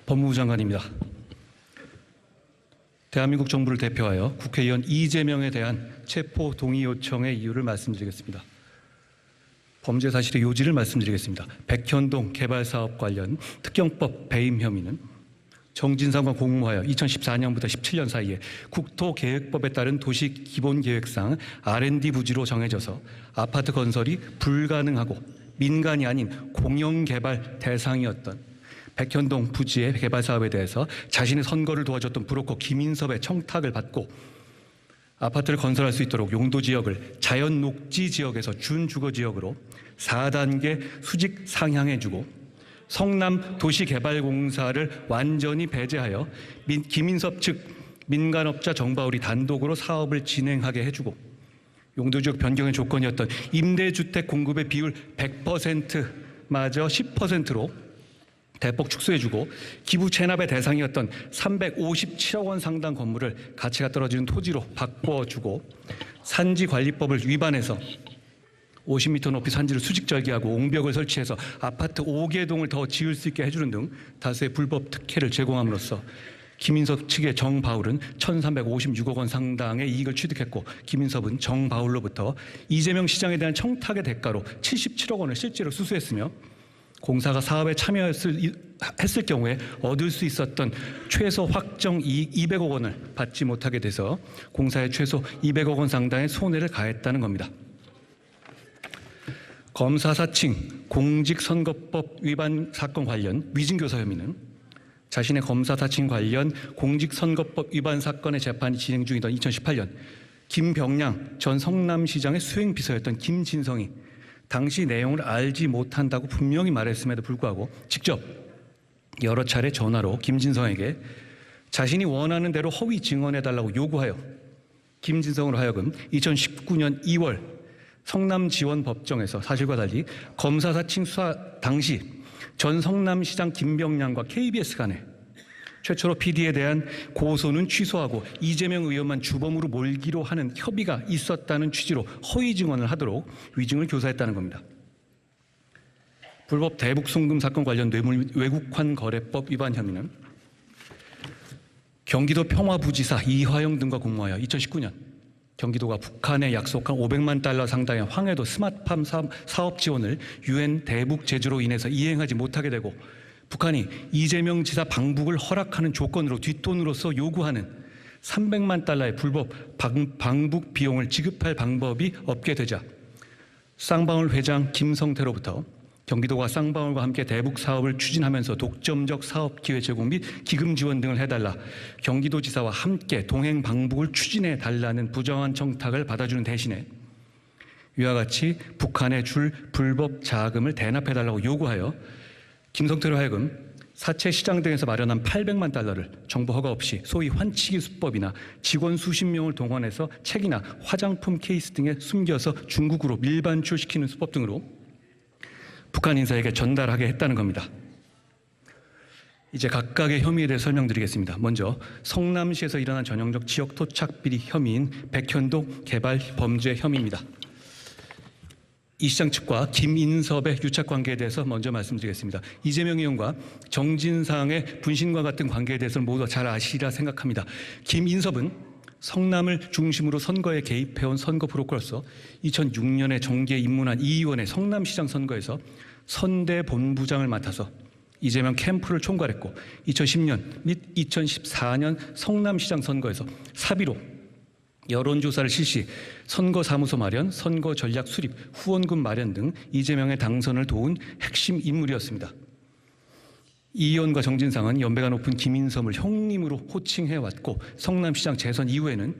법무부 장관입니다. 대한민국 정부를 대표하여 국회의원 이재명에 대한 체포 동의 요청의 이유를 말씀드리겠습니다. 범죄 사실의 요지를 말씀드리겠습니다. 백현동 개발사업 관련 특경법 배임 혐의는 정진상과 공모하여 2014년부터 17년 사이에 국토계획법에 따른 도시기본계획상 R&D 부지로 정해져서 아파트 건설이 불가능하고 민간이 아닌 공영개발 대상이었던 백현동 부지의 개발 사업에 대해서 자신의 선거를 도와줬던 브로커 김인섭의 청탁을 받고 아파트를 건설할 수 있도록 용도 지역을 자연 녹지 지역에서 준주거 지역으로 4단계 수직 상향해주고 성남 도시개발공사를 완전히 배제하여 김인섭 측 민간업자 정바울이 단독으로 사업을 진행하게 해주고 용도지역 변경의 조건이었던 임대주택 공급의 비율 100%마저 10%로 대폭 축소해주고 기부 체납의 대상이었던 357억 원 상당 건물을 가치가 떨어지는 토지로 바꿔주고 산지관리법을 위반해서 50m 높이 산지를 수직절개하고 옹벽을 설치해서 아파트 5개 동을 더 지을 수 있게 해주는 등 다수의 불법 특혜를 제공함으로써 김인섭 측의 정바울은 1,356억 원 상당의 이익을 취득했고 김인섭은 정바울로부터 이재명 시장에 대한 청탁의 대가로 77억 원을 실제로 수수했으며 공사가 사업에 참여했을 경우에 얻을 수 있었던 최소 확정 이익 200억 원을 받지 못하게 돼서 공사에 최소 200억 원 상당의 손해를 가했다는 겁니다. 검사 사칭 공직선거법 위반 사건 관련 위증교사 혐의는 자신의 검사 사칭 관련 공직선거법 위반 사건의 재판이 진행 중이던 2018년 김병량 전 성남시장의 수행비서였던 김진성이 당시 내용을 알지 못한다고 분명히 말했음에도 불구하고 직접 여러 차례 전화로 김진성에게 자신이 원하는 대로 허위 증언해달라고 요구하여 김진성으로 하여금 2019년 2월 성남지원법정에서 사실과 달리 검사 사칭 수사 당시 전 성남시장 김병량과 KBS 간에 최초로 PD에 대한 고소는 취소하고 이재명 의원만 주범으로 몰기로 하는 협의가 있었다는 취지로 허위 증언을 하도록 위증을 교사했다는 겁니다. 불법 대북 송금 사건 관련 뇌물 외국환 거래법 위반 혐의는 경기도 평화부지사 이화영 등과 공모하여 2019년 경기도가 북한에 약속한 500만 달러 상당의 황해도 스마트팜 사업 지원을 UN 대북 제재로 인해서 이행하지 못하게 되고 북한이 이재명 지사 방북을 허락하는 조건으로 뒷돈으로서 요구하는 300만 달러의 불법 방북 비용을 지급할 방법이 없게 되자 쌍방울 회장 김성태로부터 경기도가 쌍방울과 함께 대북 사업을 추진하면서 독점적 사업 기회 제공 및 기금 지원 등을 해달라 경기도지사와 함께 동행 방북을 추진해 달라는 부정한 청탁을 받아주는 대신에 이와 같이 북한에 줄 불법 자금을 대납해달라고 요구하여 김성태로 하여금 사채 시장 등에서 마련한 800만 달러를 정부 허가 없이 소위 환치기 수법이나 직원 수십 명을 동원해서 책이나 화장품 케이스 등에 숨겨서 중국으로 밀반출시키는 수법 등으로 북한 인사에게 전달하게 했다는 겁니다. 이제 각각의 혐의에 대해 설명드리겠습니다. 먼저 성남시에서 일어난 전형적 지역 토착 비리 혐의인 백현동 개발 범죄 혐의입니다. 이 시장 측과 김인섭의 유착 관계에 대해서 먼저 말씀드리겠습니다. 이재명 의원과 정진상의 분신과 같은 관계에 대해서는 모두 잘 아시리라 생각합니다. 김인섭은 성남을 중심으로 선거에 개입해온 선거 브로커로서 2006년에 정계에 입문한 이 의원의 성남시장 선거에서 선대 본부장을 맡아서 이재명 캠프를 총괄했고 2010년 및 2014년 성남시장 선거에서 사비로 여론조사를 실시, 선거사무소 마련, 선거 전략 수립, 후원금 마련 등 이재명의 당선을 도운 핵심 인물이었습니다. 이 의원과 정진상은 연배가 높은 김인섭을 형님으로 호칭해왔고 성남시장 재선 이후에는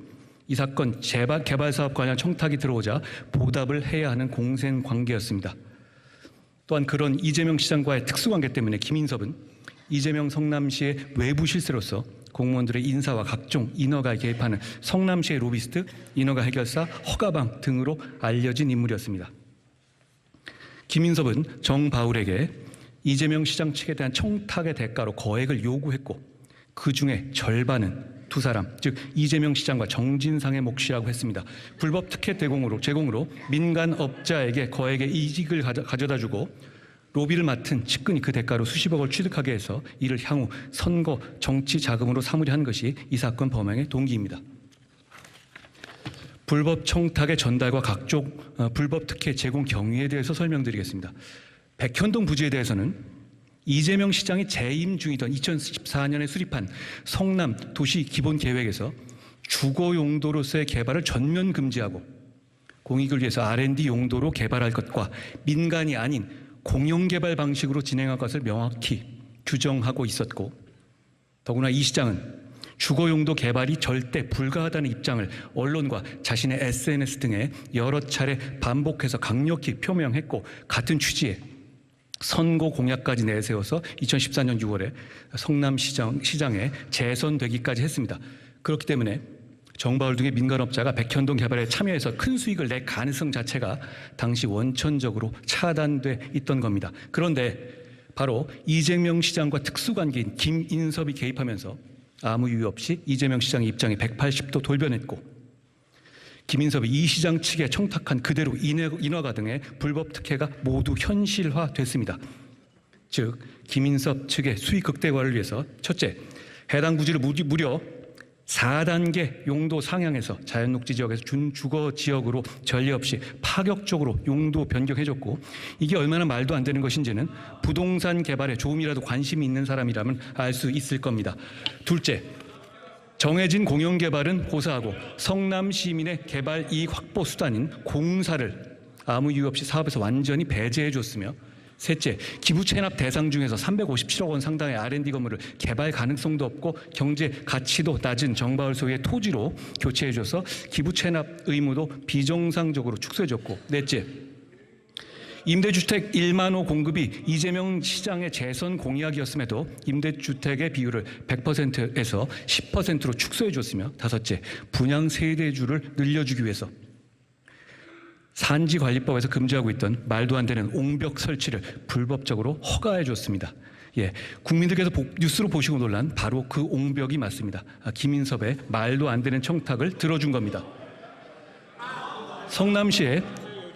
이 사건 개발사업 관련 청탁이 들어오자 보답을 해야 하는 공생관계였습니다. 또한 그런 이재명 시장과의 특수관계 때문에 김인섭은 이재명 성남시의 외부 실세로서 공무원들의 인사와 각종 인허가에 개입하는 성남시의 로비스트, 인허가 해결사, 허가방 등으로 알려진 인물이었습니다. 김인섭은 정바울에게 이재명 시장 측에 대한 청탁의 대가로 거액을 요구했고 그 중에 절반은 두 사람, 즉 이재명 시장과 정진상의 몫이라고 했습니다. 불법 특혜 제공으로 민간업자에게 거액의 이익을 가져다주고 로비를 맡은 측근이 그 대가로 수십억을 취득하게 해서 이를 향후 선거 정치 자금으로 삼으려 한 것이 이 사건 범행의 동기입니다. 불법 청탁의 전달과 각종 불법 특혜 제공 경위에 대해서 설명드리겠습니다. 백현동 부지에 대해서는 이재명 시장이 재임 중이던 2014년에 수립한 성남 도시 기본 계획에서 주거 용도로서의 개발을 전면 금지하고 공익을 위해서 R&D 용도로 개발할 것과 민간이 아닌 공영 개발 방식으로 진행할 것을 명확히 규정하고 있었고, 더구나 이 시장은 주거 용도 개발이 절대 불가하다는 입장을 언론과 자신의 SNS 등에 여러 차례 반복해서 강력히 표명했고, 같은 취지에 선거 공약까지 내세워서 2014년 6월에 성남시장에 재선되기까지 했습니다. 그렇기 때문에 정바울 등의 민간업자가 백현동 개발에 참여해서 큰 수익을 낼 가능성 자체가 당시 원천적으로 차단돼 있던 겁니다. 그런데 바로 이재명 시장과 특수관계인 김인섭이 개입하면서 아무 이유 없이 이재명 시장의 입장에 180도 돌변했고, 김인섭이 이 시장 측에 청탁한 그대로 인허가 등의 불법 특혜가 모두 현실화됐습니다. 즉, 김인섭 측의 수익 극대화를 위해서 첫째, 해당 부지를 무려 4단계 용도 상향해서 자연녹지 지역에서 준주거 지역으로 전례 없이 파격적으로 용도 변경해줬고, 이게 얼마나 말도 안 되는 것인지는 부동산 개발에 조금이라도 관심이 있는 사람이라면 알 수 있을 겁니다. 둘째, 정해진 공영 개발은 고사하고 성남 시민의 개발 이익 확보 수단인 공사를 아무 이유 없이 사업에서 완전히 배제해 줬으며, 셋째, 기부 체납 대상 중에서 357억 원 상당의 R&D 건물을 개발 가능성도 없고 경제 가치도 낮은 정바울 소유의 토지로 교체해줘서 기부 체납 의무도 비정상적으로 축소해줬고, 넷째, 임대주택 1만 호 공급이 이재명 시장의 재선 공약이었음에도 임대주택의 비율을 100%에서 10%로 축소해줬으며, 다섯째, 분양 세대주를 늘려주기 위해서 산지관리법에서 금지하고 있던 말도 안 되는 옹벽 설치를 불법적으로 허가해 줬습니다. 국민들께서 뉴스로 보시고 놀란 바로 그 옹벽이 맞습니다. 김인섭의 말도 안 되는 청탁을 들어준 겁니다. 성남시의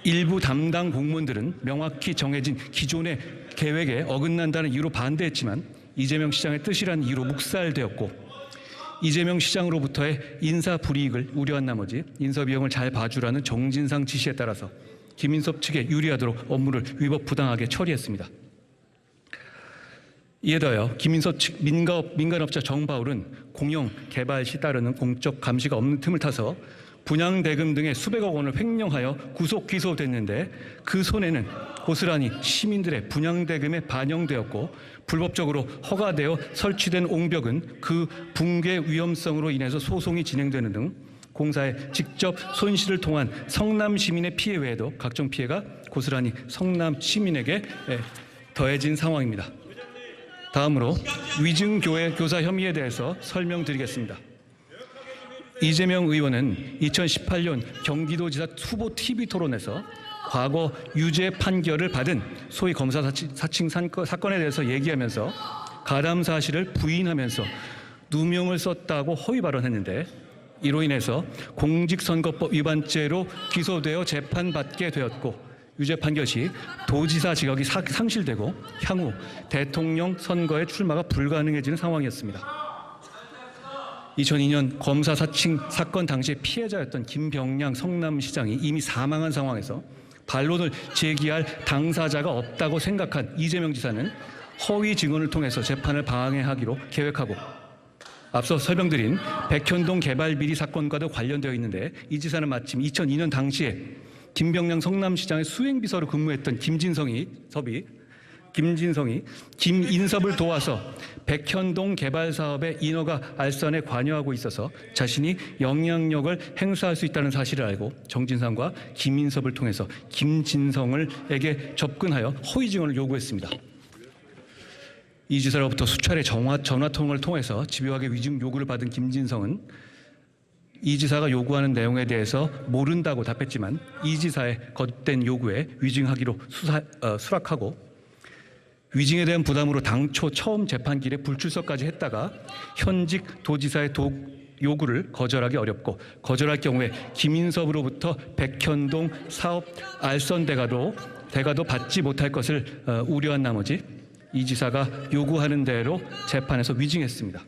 일부 담당 공무원들은 명확히 정해진 기존의 계획에 어긋난다는 이유로 반대했지만 이재명 시장의 뜻이라는 이유로 묵살되었고, 이재명 시장으로부터의 인사 불이익을 우려한 나머지 인사 비용을 잘 봐주라는 정진상 지시에 따라서 김인섭 측에 유리하도록 업무를 위법 부당하게 처리했습니다. 이에 더하여 김인섭 측 민간업자 정바울은 공영 개발 시 따르는 공적 감시가 없는 틈을 타서 분양대금 등의 수백억 원을 횡령하여 구속 기소됐는데, 그 손해는 고스란히 시민들의 분양대금에 반영되었고, 불법적으로 허가되어 설치된 옹벽은 그 붕괴 위험성으로 인해서 소송이 진행되는 등 공사에 직접 손실을 통한 성남 시민의 피해 외에도 각종 피해가 고스란히 성남 시민에게 더해진 상황입니다. 다음으로 위증교회 교사 혐의에 대해서 설명드리겠습니다. 이재명 의원은 2018년 경기도지사 후보 TV 토론에서 과거 유죄 판결을 받은 소위 검사 사칭 사건에 대해서 얘기하면서 가담 사실을 부인하면서 누명을 썼다고 허위 발언했는데, 이로 인해서 공직선거법 위반죄로 기소되어 재판받게 되었고, 유죄 판결 시 도지사 직역이 상실되고 향후 대통령 선거에 출마가 불가능해지는 상황이었습니다. 2002년 검사 사칭 사건 당시의 피해자였던 김병량 성남시장이 이미 사망한 상황에서 반론을 제기할 당사자가 없다고 생각한 이재명 지사는 허위 증언을 통해서 재판을 방해하기로 계획하고, 앞서 설명드린 백현동 개발 비리 사건과도 관련되어 있는데, 이 지사는 마침 2002년 당시에 김병량 성남시장의 수행비서로 근무했던 김진성이 김인섭을 도와서 백현동 개발 사업의 인허가 알선에 관여하고 있어서 자신이 영향력을 행사할 수 있다는 사실을 알고 정진상과 김인섭을 통해서 김진성에게 접근하여 허위 증언을 요구했습니다. 이 지사로부터 수차례 전화통화를 통해서 집요하게 위증 요구를 받은 김진성은 이 지사가 요구하는 내용에 대해서 모른다고 답했지만, 이 지사의 거듭된 요구에 위증하기로 수락하고, 위증에 대한 부담으로 당초 처음 재판길에 불출석까지 했다가 현직 도지사의 요구를 거절하기 어렵고, 거절할 경우에 김인섭으로부터 백현동 사업 알선 대가로 대가도 받지 못할 것을 우려한 나머지 이 지사가 요구하는 대로 재판에서 위증했습니다.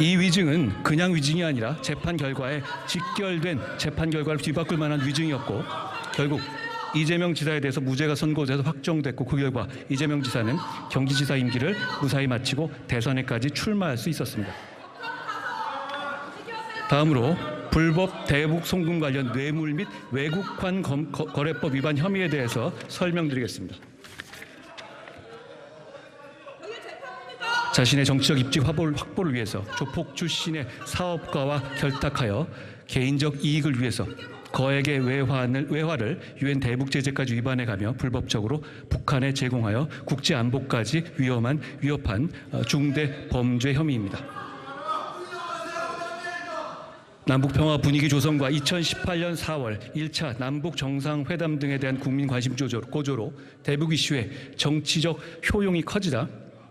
이 위증은 그냥 위증이 아니라 재판 결과에 직결된 재판 결과를 뒤바꿀 만한 위증이었고 결국 이재명 지사에 대해서 무죄가 선고돼서 확정됐고 그 결과 이재명 지사는 경기지사 임기를 무사히 마치고 대선에까지 출마할 수 있었습니다. 다음으로 불법 대북 송금 관련 뇌물 및 외국환 거래법 위반 혐의에 대해서 설명드리겠습니다. 자신의 정치적 입지 확보를 위해서 조폭 출신의 사업가와 결탁하여 개인적 이익을 위해서 거액의 외화를 유엔 대북 제재까지 위반해가며 불법적으로 북한에 제공하여 국제 안보까지 위협한 중대 범죄 혐의입니다. 남북 평화 분위기 조성과 2018년 4월 1차 남북 정상회담 등에 대한 국민 관심 고조로 대북 이슈의 정치적 효용이 커지다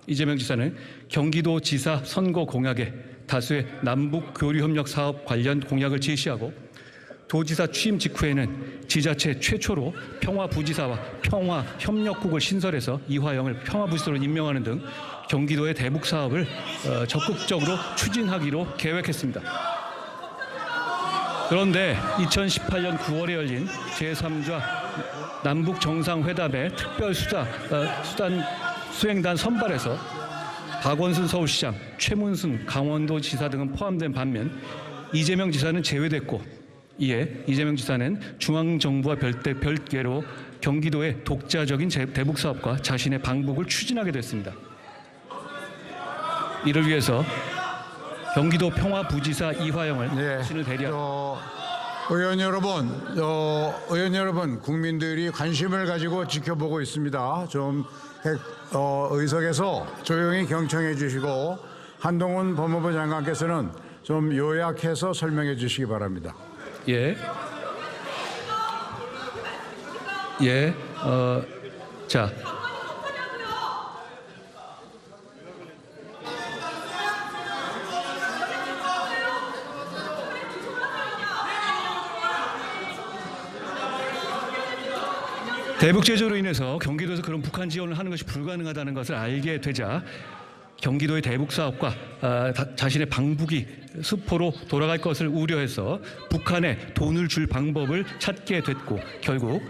이재명 지사는 경기도 지사 선거 공약에 다수의 남북 교류 협력 사업 관련 공약을 제시하고 도지사 취임 직후에는 지자체 최초로 평화부지사와 평화협력국을 신설해서 이화영을 평화부지사로 임명하는 등 경기도의 대북 사업을 적극적으로 추진하기로 계획했습니다. 그런데 2018년 9월에 열린 제3자 남북 정상회담의 특별 수행단 선발에서 박원순 서울시장, 최문순 강원도지사 등은 포함된 반면 이재명 지사는 제외됐고 이에 이재명 지사는 중앙정부와 별개로 경기도의 독자적인 대북 사업과 자신의 방북을 추진하게 됐습니다. 이를 위해서 경기도 평화부지사 이화영을 자신을 대리한 의원 여러분, 국민들이 관심을 가지고 지켜보고 있습니다. 좀 의석에서 조용히 경청해 주시고 한동훈 법무부 장관께서는 좀 요약해서 설명해 주시기 바랍니다. 자. 대북 제재로 인해서 경기도에서 그런 북한 지원을 하는 것이 불가능하다는 것을 알게 되자 경기도의 대북 사업과 자신의 방북이 수포로 돌아갈 것을 우려해서 북한에 돈을 줄 방법을 찾게 됐고 결국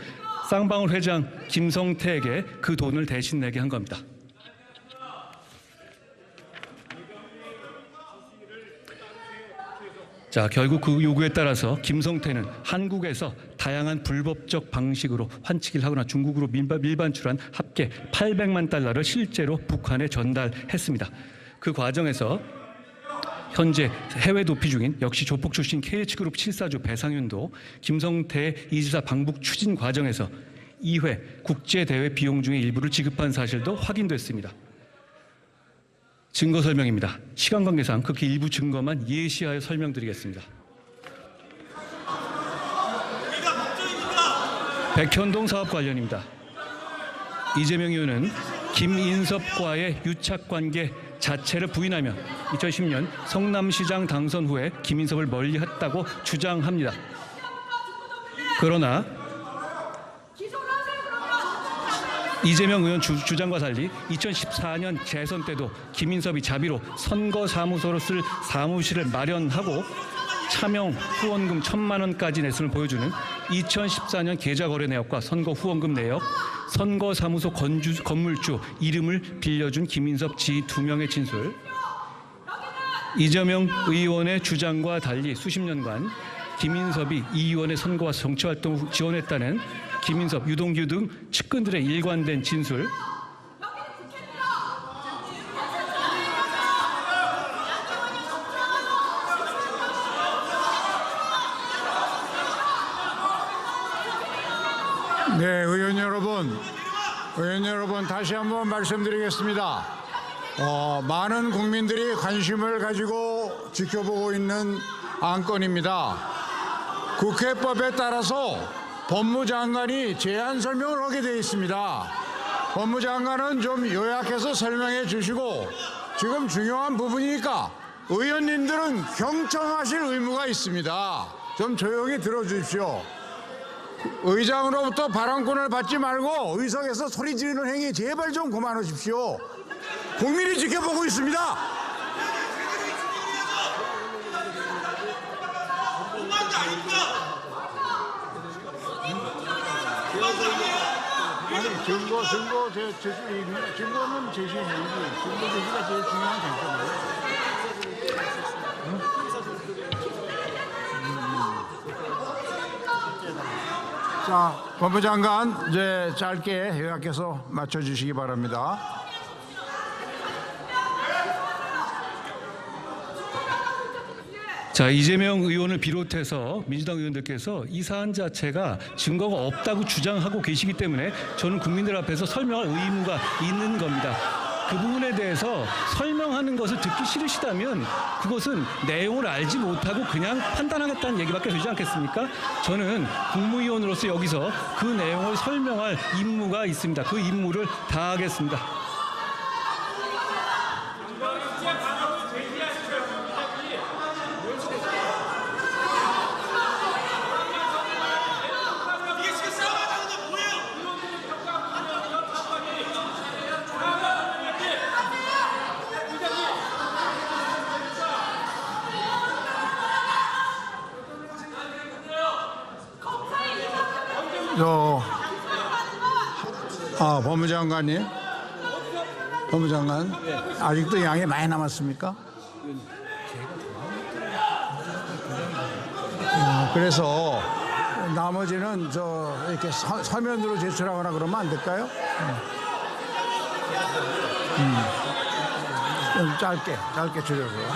쌍방울 회장 김성태에게 그 돈을 대신 내게 한 겁니다. 자, 결국 그 요구에 따라서 김성태는 한국에서 다양한 불법적 방식으로 환치기를 하거나 중국으로 밀반출한 합계 800만 달러를 실제로 북한에 전달했습니다. 그 과정에서 현재 해외 도피 중인 역시 조폭 출신 KH그룹 7사주 배상윤도 김성태의 이지사 방북 추진 과정에서 2회 국제대회 비용 중의 일부를 지급한 사실도 확인됐습니다. 증거 설명입니다. 시간 관계상 극히 일부 증거만 예시하여 설명드리겠습니다. 백현동 사업 관련입니다. 이재명 의원은 김인섭과의 유착관계 자체를 부인하며 2010년 성남시장 당선 후에 김인섭을 멀리했다고 주장합니다. 그러나 이재명 의원 주장과 달리 2014년 재선 때도 김인섭이 자비로 선거사무소로 쓸 사무실을 마련하고 차명 후원금 1,000만 원까지 냈음을 보여주는 2014년 계좌거래 내역과 선거 후원금 내역, 선거사무소 건물주 이름을 빌려준 김인섭 지인 2명의 진술, 이재명 의원의 주장과 달리 수십 년간 김인섭이 이 의원의 선거와 정치활동을 지원했다는 김인섭, 유동규 등 측근들의 일관된 진술, 네, 의원 여러분 다시 한번 말씀드리겠습니다. 많은 국민들이 관심을 가지고 지켜보고 있는 안건입니다. 국회법에 따라서 법무장관이 제안 설명을 하게 되어 있습니다. 법무장관은 좀 요약해서 설명해 주시고 지금 중요한 부분이니까 의원님들은 경청하실 의무가 있습니다. 좀 조용히 들어주십시오. 의장으로부터 발언권을 받지 말고 의석에서 소리 지르는 행위 제발 좀 그만하십시오. 국민이 지켜보고 있습니다. 아니 증거는 제시해야지. 증거 제시가 제일 중요한 쟁점이에요. 자, 법무장관 이제 짧게 요약해서 맞춰주시기 바랍니다. 자, 이재명 의원을 비롯해서 민주당 의원들께서 이 사안 자체가 증거가 없다고 주장하고 계시기 때문에 저는 국민들 앞에서 설명할 의무가 있는 겁니다. 그 부분에 대해서 설명하는 것을 듣기 싫으시다면 그것은 내용을 알지 못하고 그냥 판단하겠다는 얘기밖에 되지 않겠습니까? 저는 국무위원으로서 여기서 그 내용을 설명할 임무가 있습니다. 그 임무를 다하겠습니다. 법무장관님, 법무장관, 아직도 양이 많이 남았습니까? 그래서 나머지는 이렇게 서면으로 제출하거나 그러면 안 될까요? 좀 짧게 줄여서요.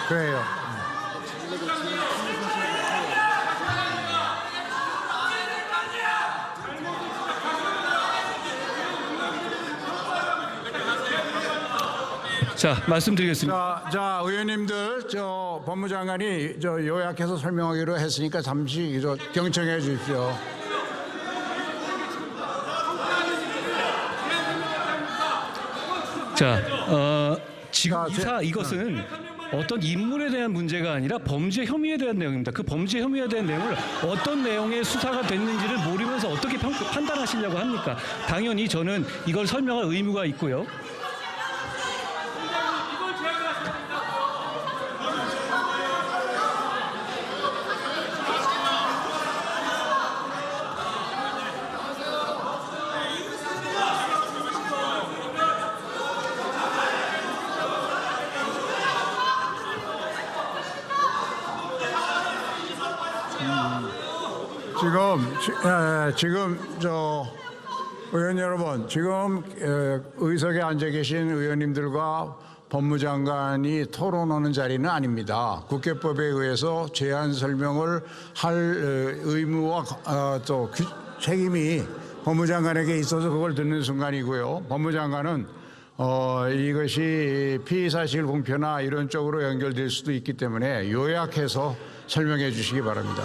그래요. 자, 말씀드리겠습니다. 자, 의원님들, 법무장관이 요약해서 설명하기로 했으니까 잠시 경청해 주십시오. 자, 지금 이것은 어떤 인물에 대한 문제가 아니라 범죄 혐의에 대한 내용입니다. 그 범죄 혐의에 대한 내용을 어떤 내용의 수사가 됐는지를 모르면서 어떻게 판단하시려고 합니까? 당연히 저는 이걸 설명할 의무가 있고요. 지금 의원 여러분, 지금 의석에 앉아 계신 의원님들과 법무장관이 토론하는 자리는 아닙니다. 국회법에 의해서 제안 설명을 할 의무와 또 책임이 법무장관에게 있어서 그걸 듣는 순간이고요. 법무장관은 이것이 피의사실 공표나 이런 쪽으로 연결될 수도 있기 때문에 요약해서 설명해 주시기 바랍니다.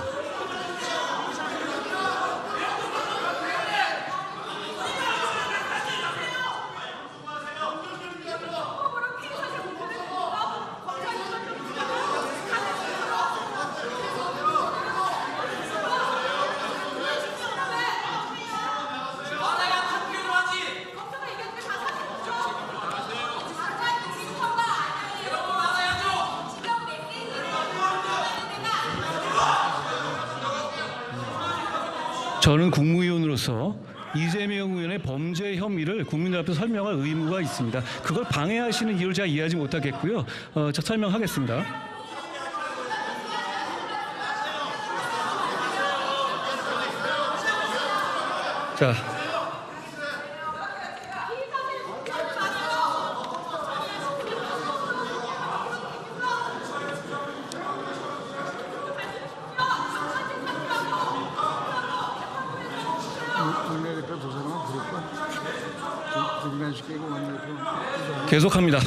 저는 국무위원으로서 이재명 의원의 범죄 혐의를 국민들 앞에 설명할 의무가 있습니다. 그걸 방해하시는 이유를 제가 이해하지 못하겠고요. 저 설명하겠습니다. 자, 원내대표 두 사람은 부를까? 중단시키고 원내대표. 계속합니다.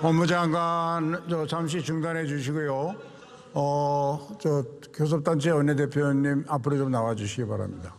법무장관 잠시 중단해 주시고요. 저 교섭단체 원내대표님 앞으로 좀 나와주시기 바랍니다.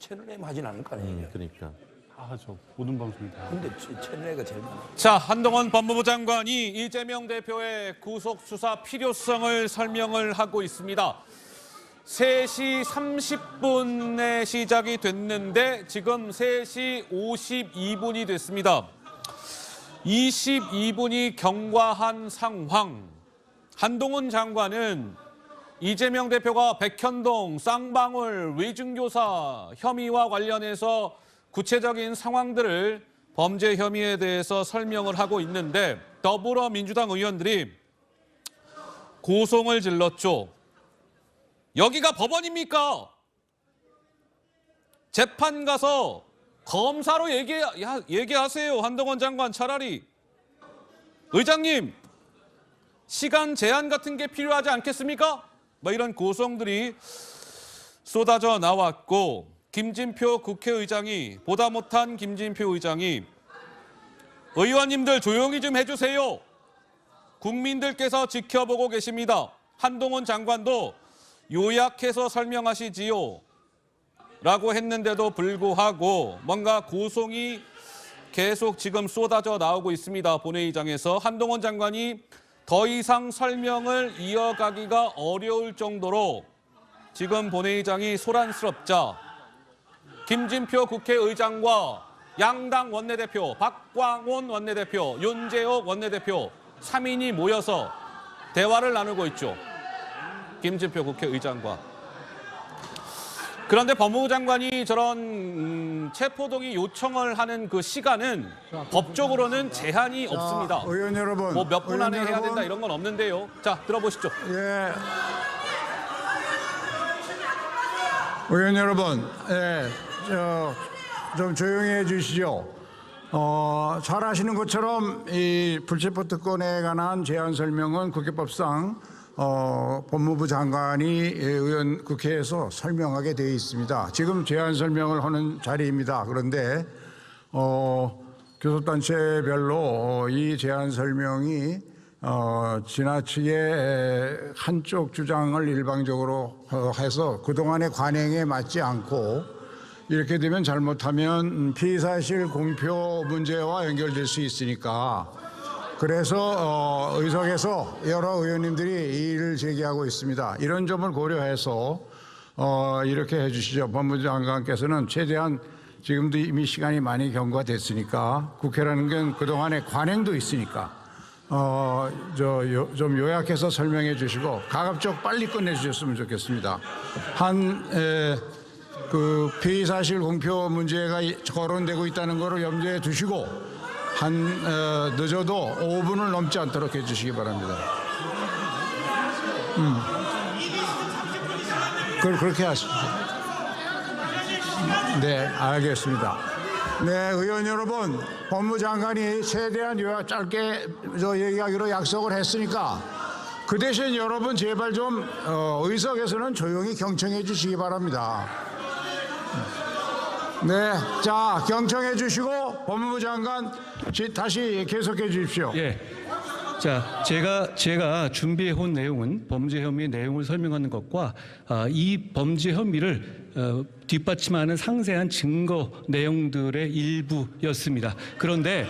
채널A 하진 않을 거 아니에요. 그러니까. 저 모든 방송이 다. 근데 채널A가 제일 많아. 자, 한동훈 법무부 장관이 이재명 대표의 구속 수사 필요성을 설명을 하고 있습니다. 3시 30분에 시작이 됐는데 지금 3시 52분이 됐습니다. 22분이 경과한 상황. 한동훈 장관은 이재명 대표가 백현동, 쌍방울, 위증교사 혐의와 관련해서 구체적인 상황들을 범죄 혐의에 대해서 설명을 하고 있는데 더불어민주당 의원들이 고성을 질렀죠. 여기가 법원입니까? 재판 가서 검사로 얘기하세요. 한동훈 장관 차라리. 의장님, 시간 제한 같은 게 필요하지 않겠습니까? 뭐 이런 고성들이 쏟아져 나왔고 김진표 국회의장이 보다 못한 김진표 의장이 의원님들 조용히 좀 해주세요. 국민들께서 지켜보고 계십니다. 한동훈 장관도 요약해서 설명하시지요. 라고 했는데도 불구하고 뭔가 고성이 계속 지금 쏟아져 나오고 있습니다. 본회의장에서 한동훈 장관이 더 이상 설명을 이어가기가 어려울 정도로 지금 본회의장이 소란스럽자 김진표 국회의장과 양당 원내대표, 박광온 원내대표, 윤재옥 원내대표 3인이 모여서 대화를 나누고 있죠. 김진표 국회의장과. 그런데 법무부 장관이 저런 체포동의 요청을 하는 그 시간은 법적으로는 제한이 없습니다. 의원 여러분, 뭐 몇 분 안에 의원 해야 여러분. 된다 이런 건 없는데요. 자, 들어보시죠. 예. 의원 여러분, 좀 조용히 해주시죠. 잘 아시는 것처럼 이 불체포 특권에 관한 제안 설명은 국회법상 법무부 장관이 국회에서 설명하게 되어 있습니다. 지금 제안 설명을 하는 자리입니다. 그런데 교섭단체별로 이 제안 설명이 지나치게 한쪽 주장을 일방적으로 해서 그동안의 관행에 맞지 않고 이렇게 되면 잘못하면 피의사실 공표 문제와 연결될 수 있으니까 그래서 의석에서 여러 의원님들이 이의를 제기하고 있습니다. 이런 점을 고려해서 이렇게 해주시죠. 법무부 장관께서는 최대한 지금도 이미 시간이 많이 경과됐으니까 국회라는 건 그동안의 관행도 있으니까 좀 요약해서 설명해 주시고 가급적 빨리 끝내주셨으면 좋겠습니다. 그 피의사실 공표 문제가 거론되고 있다는 것을 염두에 두시고 늦어도 5분을 넘지 않도록 해주시기 바랍니다. 그렇게 하십시오. 네, 알겠습니다. 네, 의원 여러분, 법무부 장관이 최대한 요약 짧게 얘기하기로 약속을 했으니까 그 대신 여러분 제발 좀 의석에서는 조용히 경청해 주시기 바랍니다. 네, 자 경청해 주시고 법무부 장관 다시 계속해 주십시오. 예. 자, 제가 준비해 온 내용은 범죄 혐의 내용을 설명하는 것과 이 범죄 혐의를 뒷받침하는 상세한 증거 내용들의 일부였습니다. 그런데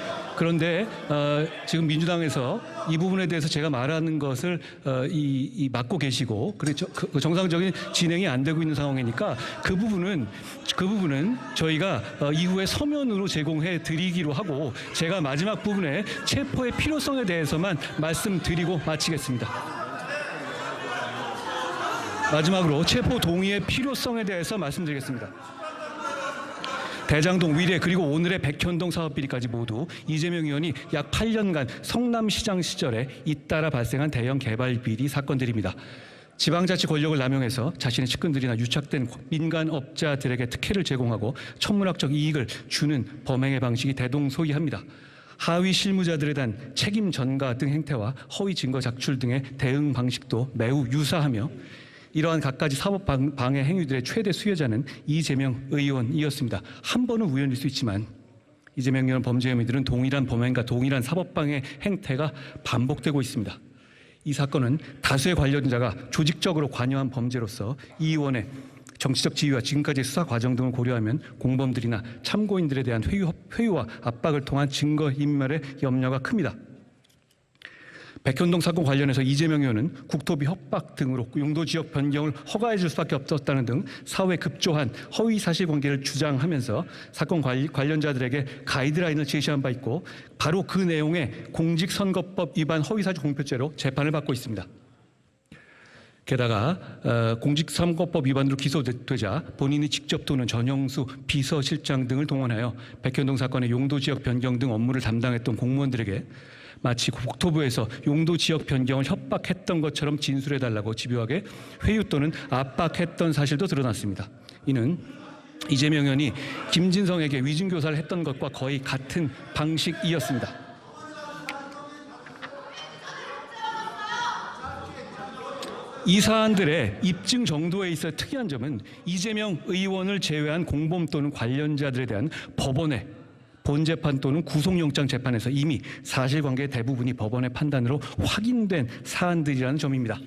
지금 민주당에서 이 부분에 대해서 제가 말하는 것을 막고 계시고 그래서 정상적인 진행이 안 되고 있는 상황이니까 그 부분은 저희가 이후에 서면으로 제공해 드리기로 하고 제가 마지막 부분에 체포의 필요성에 대해서만 말씀드리고 마치겠습니다. 마지막으로 체포 동의의 필요성에 대해서 말씀드리겠습니다. 대장동 위례 그리고 오늘의 백현동 사업 비리까지 모두 이재명 의원이 약 8년간 성남시장 시절에 잇따라 발생한 대형 개발 비리 사건들입니다. 지방자치 권력을 남용해서 자신의 측근들이나 유착된 민간업자들에게 특혜를 제공하고 천문학적 이익을 주는 범행의 방식이 대동소이합니다. 하위 실무자들에 대한 책임 전가 등 행태와 허위 증거 작출 등의 대응 방식도 매우 유사하며 이러한 갖가지 사법 방해 행위들의 최대 수혜자는 이재명 의원이었습니다. 한 번은 우연일 수 있지만 이재명 의원 범죄 혐의들은 동일한 범행과 동일한 사법 방해 행태가 반복되고 있습니다. 이 사건은 다수의 관련자가 조직적으로 관여한 범죄로서 이 의원의 정치적 지위와 지금까지의 수사 과정 등을 고려하면 공범들이나 참고인들에 대한 회유와 압박을 통한 증거 인멸의 염려가 큽니다. 백현동 사건 관련해서 이재명 의원은 국토비 협박 등으로 용도 지역 변경을 허가해 줄 수밖에 없었다는 등 사후에 급조한 허위 사실관계를 주장하면서 사건 관련자들에게 가이드라인을 제시한 바 있고 바로 그 내용의 공직선거법 위반 허위사실 공표죄로 재판을 받고 있습니다. 게다가 공직선거법 위반으로 기소되자 본인이 직접 또는 전영수 비서실장 등을 동원하여 백현동 사건의 용도 지역 변경 등 업무를 담당했던 공무원들에게 마치 국토부에서 용도 지역 변경을 협박했던 것처럼 진술해달라고 집요하게 회유 또는 압박했던 사실도 드러났습니다. 이는 이재명 의원이 김진성에게 위증교사를 했던 것과 거의 같은 방식이었습니다. 이 사안들의 입증 정도에 있어 특이한 점은 이재명 의원을 제외한 공범 또는 관련자들에 대한 법원의 본재판 또는 구속영장 재판에서 이미 사실관계의 대부분이 법원의 판단으로 확인된 사안들이라는 점입니다.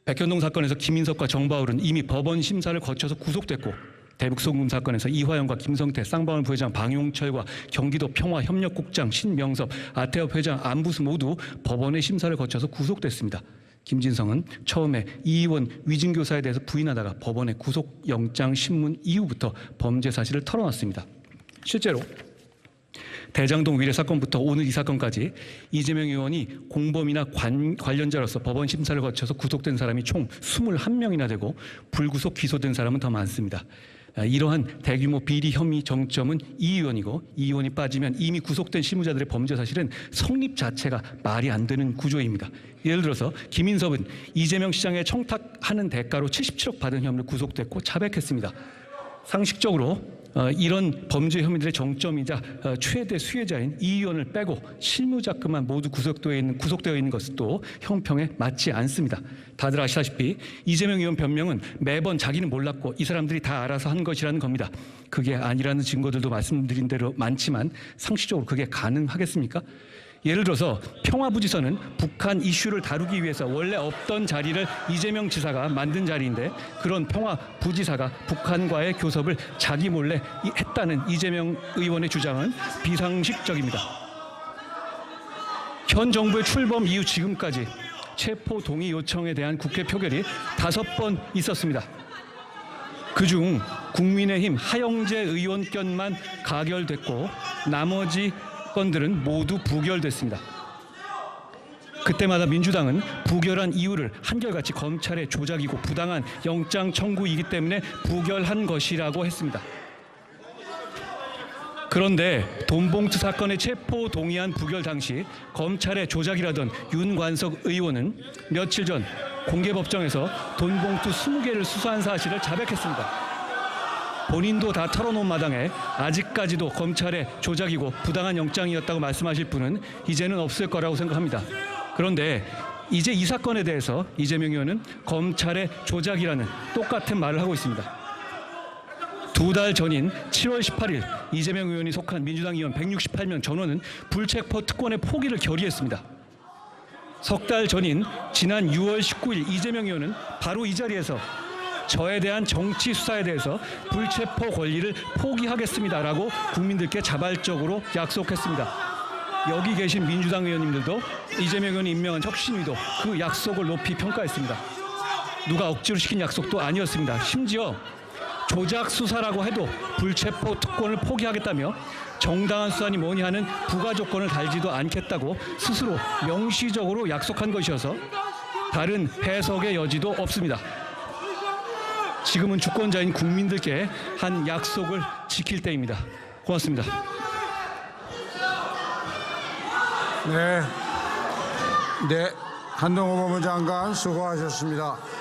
백현동 사건에서 김인석과 정바울은 이미 법원 심사를 거쳐서 구속됐고 대북송금 사건에서 이화영과 김성태, 쌍방울 부회장 방용철과 경기도 평화협력국장 신명섭, 아태업 회장 안부수 모두 법원의 심사를 거쳐서 구속됐습니다. 김진성은 처음에 이 의원 위증교사에 대해서 부인하다가 법원의 구속영장 신문 이후부터 범죄 사실을 털어놨습니다. 실제로 대장동 위례 사건부터 오늘 이 사건까지 이재명 의원이 공범이나 관련자로서 법원 심사를 거쳐서 구속된 사람이 총 21명이나 되고 불구속 기소된 사람은 더 많습니다. 이러한 대규모 비리 혐의 정점은 이 의원이고 이 의원이 빠지면 이미 구속된 실무자들의 범죄 사실은 성립 자체가 말이 안 되는 구조입니다. 예를 들어서 김인섭은 이재명 시장에 청탁하는 대가로 77억 받은 혐의로 구속됐고 자백했습니다. 상식적으로 이런 범죄 혐의들의 정점이자 최대 수혜자인 이 의원을 빼고 실무자급만 모두 구속되어 있는 것도 형평에 맞지 않습니다. 다들 아시다시피 이재명 의원 변명은 매번 자기는 몰랐고 이 사람들이 다 알아서 한 것이라는 겁니다. 그게 아니라는 증거들도 말씀드린 대로 많지만 상식적으로 그게 가능하겠습니까? 예를 들어서 평화부지선은 북한 이슈를 다루기 위해서 원래 없던 자리를 이재명 지사가 만든 자리인데 그런 평화부지사가 북한과의 교섭을 자기 몰래 했다는 이재명 의원의 주장은 비상식적입니다. 현 정부의 출범 이후 지금까지 체포 동의 요청에 대한 국회 표결이 5번 있었습니다. 그중 국민의힘 하영재 의원 건만 가결됐고 나머지 건들은 모두 부결됐습니다. 그때마다 민주당은 부결한 이유를 한결같이 검찰의 조작이고 부당한 영장 청구이기 때문에 부결한 것이라고 했습니다. 그런데 돈봉투 사건의 체포 동의안 부결 당시 검찰의 조작이라던 윤관석 의원은 며칠 전 공개법정에서 돈봉투 20개를 수수한 사실을 자백했습니다. 본인도 다 털어놓은 마당에 아직까지도 검찰의 조작이고 부당한 영장이었다고 말씀하실 분은 이제는 없을 거라고 생각합니다. 그런데 이제 이 사건에 대해서 이재명 의원은 검찰의 조작이라는 똑같은 말을 하고 있습니다. 2달 전인 7월 18일 이재명 의원이 속한 민주당 의원 168명 전원은 불체포 특권의 포기를 결의했습니다. 석 달 전인 지난 6월 19일 이재명 의원은 바로 이 자리에서 저에 대한 정치 수사에 대해서 불체포 권리를 포기하겠습니다라고 국민들께 자발적으로 약속했습니다. 여기 계신 민주당 의원님들도 이재명 의원이 임명한 혁신위도 그 약속을 높이 평가했습니다. 누가 억지로 시킨 약속도 아니었습니다. 심지어 조작 수사라고 해도 불체포 특권을 포기하겠다며 정당한 수사니 뭐니 하는 부가 조건을 달지도 않겠다고 스스로 명시적으로 약속한 것이어서 다른 해석의 여지도 없습니다. 지금은 주권자인 국민들께 한 약속을 지킬 때입니다. 고맙습니다. 네, 한동훈 법무장관 수고하셨습니다.